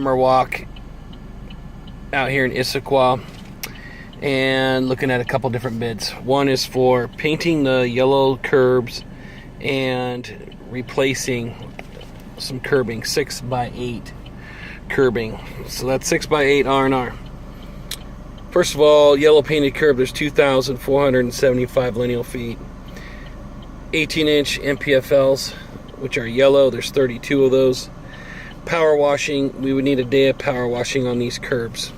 Summer walk out here in Issaquah and looking at a couple different bids. One is for painting the yellow curbs and replacing some curbing, 6x8 curbing. So that's 6x8 R&R. First of all, yellow painted curb, there's 2,475 lineal feet. 18-inch MPFLs, which are yellow, there's 32 of those. Power washing, we would need a day of power washing on these curbs.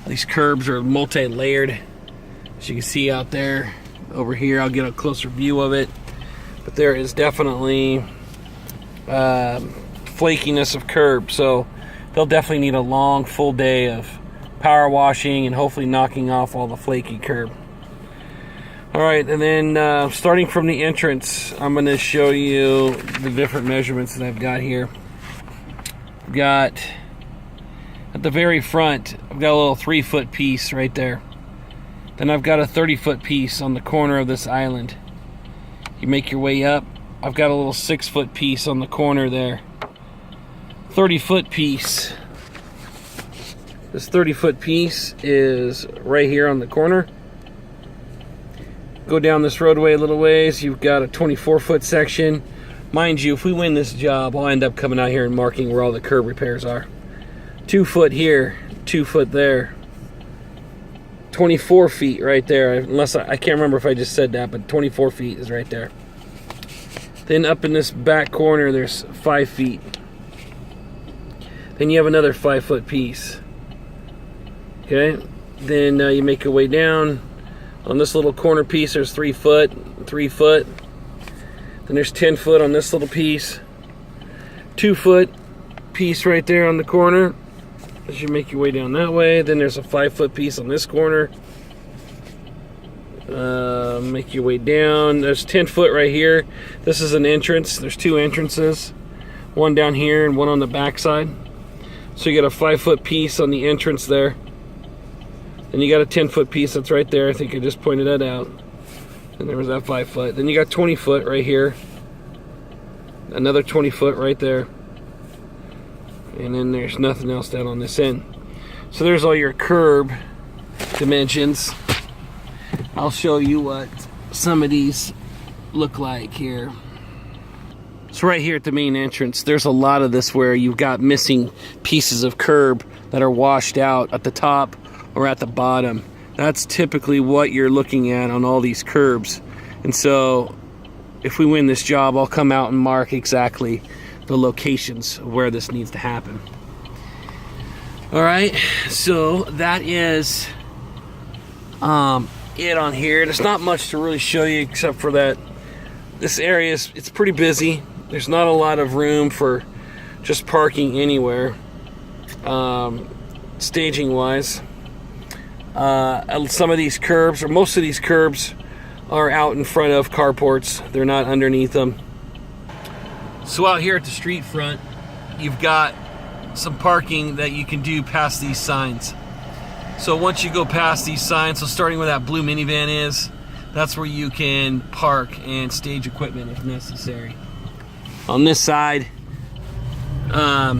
These curbs are multi-layered, as you can see out there. Over here, I'll get a closer view of it, but there is definitely flakiness of curb, so they'll definitely need a long full day of power washing and hopefully knocking off all the flaky curb. Alright, and then starting from the entrance, I'm going to show you the different measurements that I've got here. I've got, at the very front, I've got a little 3-foot piece right there. Then I've got a 30-foot piece on the corner of this island. You make your way up, I've got a little 6-foot piece on the corner there. 30-foot piece. This 30-foot piece is right here on the corner. Go down this roadway a little ways, you've got a 24-foot section. Mind you, if we win this job, I'll end up coming out here and marking where all the curb repairs are. 2 foot here, 2 foot there. 24 feet right there, unless I can't remember if I just said that, but 24 feet is right there. Then up in this back corner, there's 5 feet. Then you have another 5-foot piece. Okay, then you make your way down. On this little corner piece, there's 3 foot, 3 foot. Then there's 10 foot on this little piece. 2 foot piece right there on the corner as you make your way down that way. Then there's a 5-foot piece on this corner. Make your way down. There's 10 foot right here. This is an entrance. There's 2 entrances. One down here and one on the back side. So you got a 5-foot piece on the entrance there. Then you got a 10-foot piece that's right there. I think I just pointed that out. And there was that 5 foot. Then you got 20 foot right here. Another 20 foot right there. And then there's nothing else down on this end. So there's all your curb dimensions. I'll show you what some of these look like here. So right here at the main entrance, there's a lot of this where you've got missing pieces of curb that are washed out at the top or at the bottom. That's typically what you're looking at on all these curbs. And so if we win this job, I'll come out and mark exactly the locations where this needs to happen. Alright, so that is it on here. There's not much to really show you except for that this area it's pretty busy. There's not a lot of room for just parking anywhere, staging wise. Some of these curbs, or most of these curbs, are out in front of carports. They're not underneath them. So out here at the street front, you've got some parking that you can do past these signs. So once you go past these signs, so starting where that blue minivan is, that's where you can park and stage equipment if necessary. On this side, I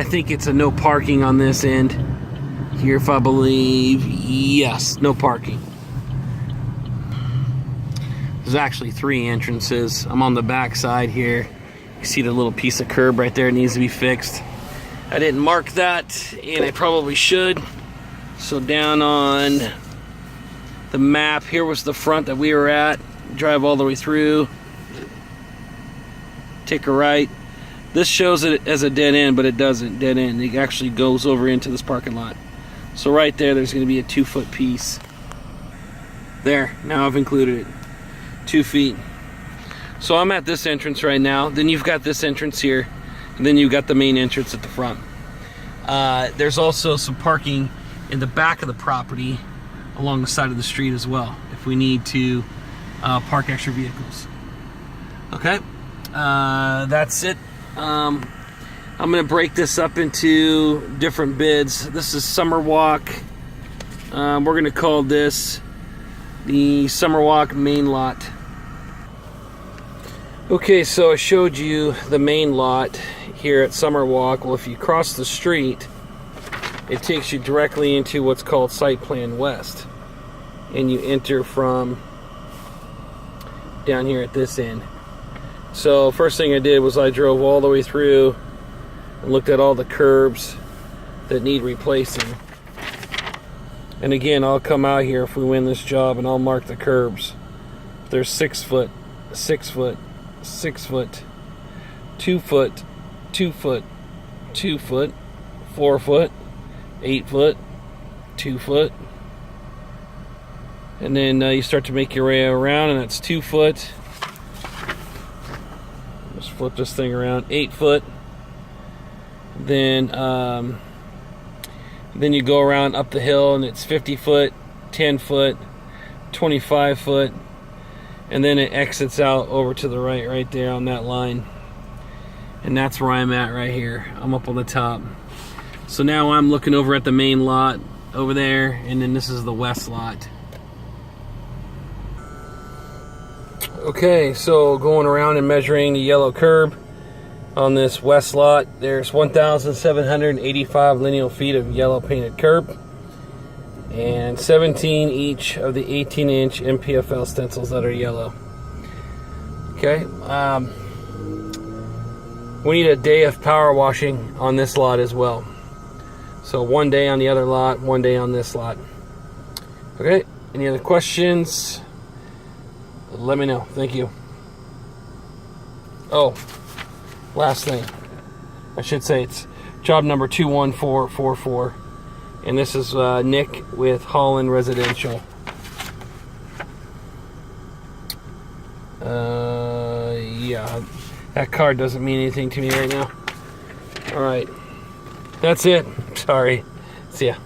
think it's a no parking on this end. Here, if I believe, yes, no parking. There's actually 3 entrances. I'm on the back side here. You see the little piece of curb right there, it needs to be fixed. I didn't mark that, and I probably should. So down on the map, here was the front that we were at. Drive all the way through. Take a right. This shows it as a dead end, but it doesn't. Dead end. It actually goes over into this parking lot. So right there's going to be a 2-foot piece. There. Now I've included it. 2 feet. So I'm at this entrance right now. Then you've got this entrance here. And then you've got the main entrance at the front. There's also some parking in the back of the property along the side of the street as well, if we need to park extra vehicles. Okay. That's it. I'm going to break this up into different bids. This is Summer Walk. We're going to call this the Summer Walk main lot. Okay, so I showed you the main lot here at Summerwalk. Well, if you cross the street, it takes you directly into what's called Site Plan West. And you enter from down here at this end. So first thing I did was I drove all the way through and looked at all the curbs that need replacing. And again, I'll come out here if we win this job and I'll mark the curbs. If there's 6 foot, 6 foot, 6 foot, 2 foot, 2 foot, 2 foot, 4 foot, 8 foot, 2 foot. And then you start to make your way around, and that's 2 foot. Just flip this thing around, 8 foot. Then you go around up the hill, and it's 50 foot, 10 foot, 25 foot. And then it exits out over to the right there on that line. And that's where I'm at right here. I'm up on the top. So now I'm looking over at the main lot over there, and then this is the west lot. Okay, so going around and measuring the yellow curb on this west lot, there's 1,785 lineal feet of yellow painted curb, and 17 each of the 18-inch MPFL stencils that are yellow. Okay, we need a day of power washing on this lot as well. So 1 day on the other lot, 1 day on this lot. Okay, any other questions? Let me know. Thank you. Oh, last thing. I should say it's job number 21444. And this is Nick with Holland Residential. Yeah, that card doesn't mean anything to me right now. Alright. That's it. Sorry. See ya.